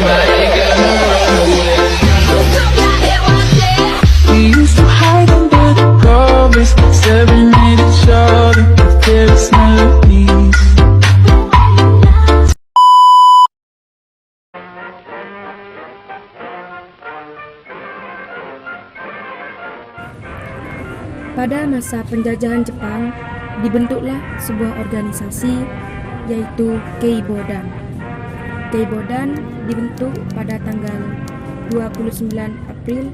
We used to hide under the covers, staring at each other with careless melodies. Pada masa penjajahan Jepang, dibentuklah sebuah organisasi, yaitu Keibodan. Keibodan dibentuk pada tanggal 29 April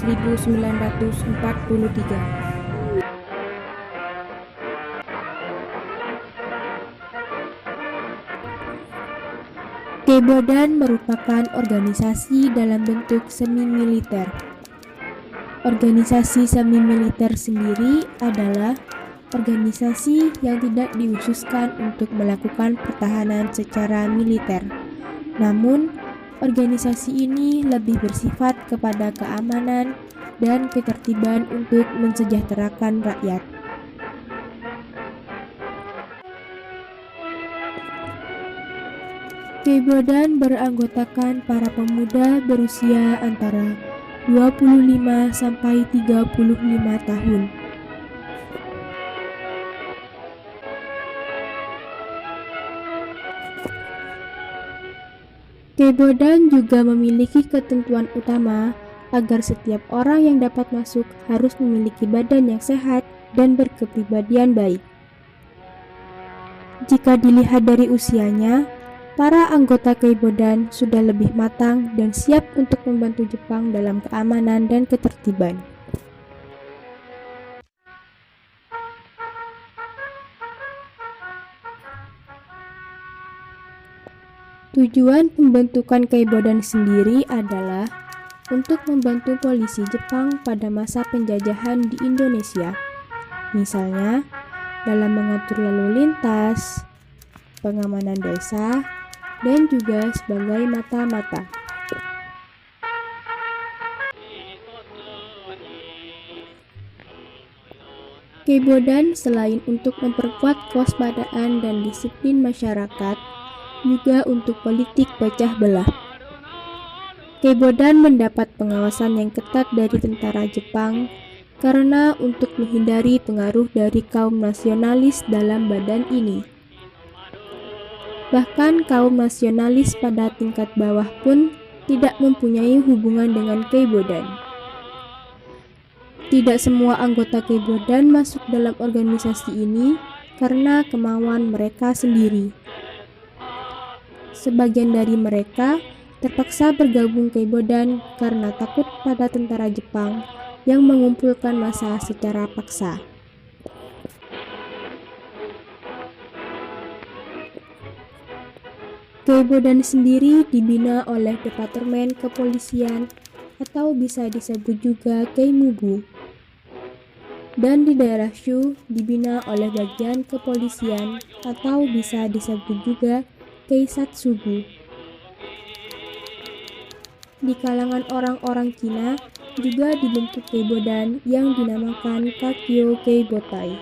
1943. Keibodan merupakan organisasi dalam bentuk semi-militer. Organisasi semi-militer sendiri adalah organisasi yang tidak dikhususkan untuk melakukan pertahanan secara militer. Namun, organisasi ini lebih bersifat kepada keamanan dan ketertiban untuk mensejahterakan rakyat. Keibodan beranggotakan para pemuda berusia antara 25 sampai 35 tahun. Keibodan juga memiliki ketentuan utama agar setiap orang yang dapat masuk harus memiliki badan yang sehat dan berkepribadian baik. Jika dilihat dari usianya, para anggota Keibodan sudah lebih matang dan siap untuk membantu Jepang dalam keamanan dan ketertiban. Tujuan pembentukan Keibodan sendiri adalah untuk membantu polisi Jepang pada masa penjajahan di Indonesia, misalnya dalam mengatur lalu lintas, pengamanan desa, dan juga sebagai mata-mata. Keibodan selain untuk memperkuat kewaspadaan dan disiplin masyarakat, juga untuk politik pecah belah. Keibodan mendapat pengawasan yang ketat dari tentara Jepang karena untuk menghindari pengaruh dari kaum nasionalis dalam badan ini. Bahkan kaum nasionalis pada tingkat bawah pun tidak mempunyai hubungan dengan Keibodan. Tidak semua anggota Keibodan masuk dalam organisasi ini karena kemauan mereka sendiri. Sebagian dari mereka terpaksa bergabung Keibodan karena takut pada tentara Jepang yang mengumpulkan massa secara paksa. Keibodan sendiri dibina oleh Departemen Kepolisian atau bisa disebut juga Keimubu. Dan di daerah Shu dibina oleh bagian kepolisian atau bisa disebut juga Keisatsubu. Di kalangan orang-orang Cina juga dibentuk Keibodan yang dinamakan Kakyo Keibotai.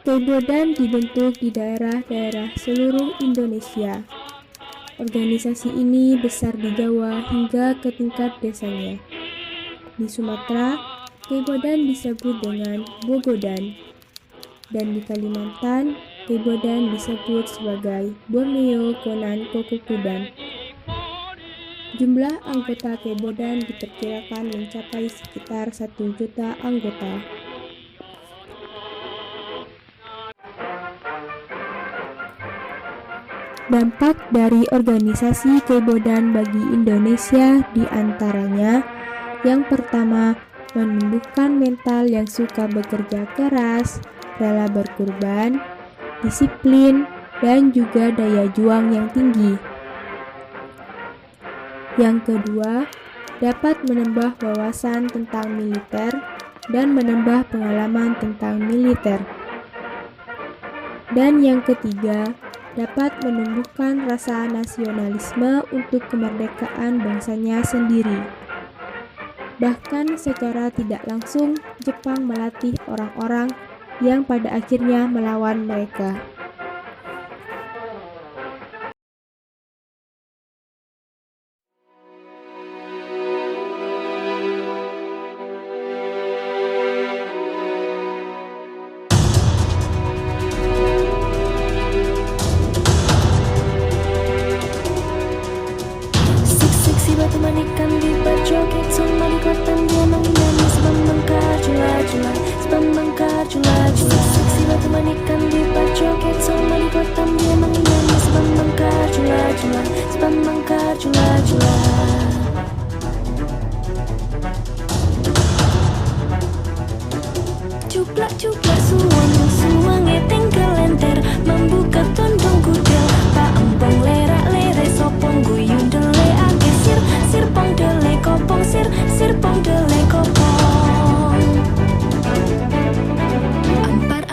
Keibodan dibentuk di daerah-daerah seluruh Indonesia. Organisasi ini besar di Jawa hingga ke tingkat desanya. Di Sumatera, Keibodan disebut dengan Bogodan, dan di Kalimantan, Keibodan disebut sebagai Borneo Konan Kokokudan. Jumlah anggota Keibodan diperkirakan mencapai sekitar 1 juta anggota. Dampak dari organisasi Keibodan bagi Indonesia diantaranya, yang pertama, menumbuhkan mental yang suka bekerja keras, rela berkorban, disiplin, dan juga daya juang yang tinggi. Yang kedua, dapat menambah wawasan tentang militer dan menambah pengalaman tentang militer. Dan yang ketiga, dapat menumbuhkan rasa nasionalisme untuk kemerdekaan bangsanya sendiri. Bahkan secara tidak langsung, Jepang melatih orang-orang yang pada akhirnya melawan mereka. Si batu manikan di joget sama di kotam dia menginami sebab mengkar jula-jula, sebab mengkar jula-jula. Si batu manikan di joget sama di kotam dia menginami sebab mengkar jula-jula, sebab mengkar jula-jula. Cuplak-cuplak suwange tinggal lenter membuka tondong kudel pak empong lerak-lere sopong guyun dele ake sir pong dele kopong sir pong dele kopong.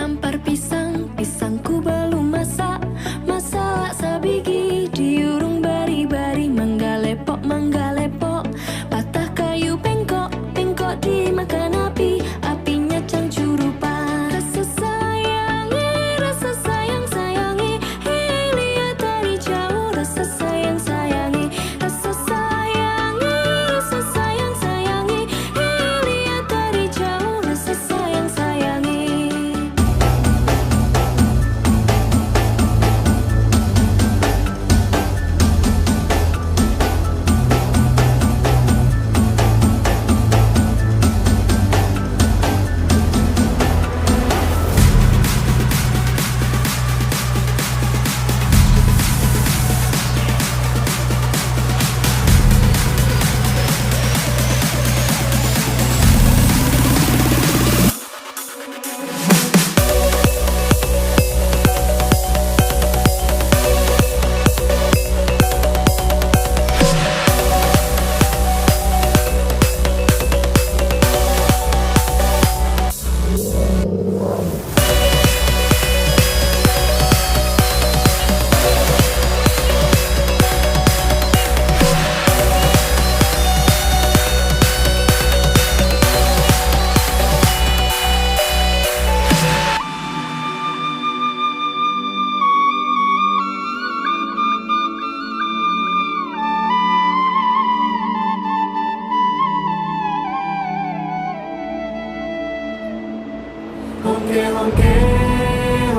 Ampar pisangku belum masak sabigi diurung bari-bari manggalepok patah kayu pengkok dimakan api cangcurupan. Rasa sayangi lihat dari jauh. Rasa sayangi lihat dari jauh. Rasa sayangi.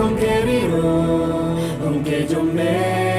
Honke riro, honke jombe.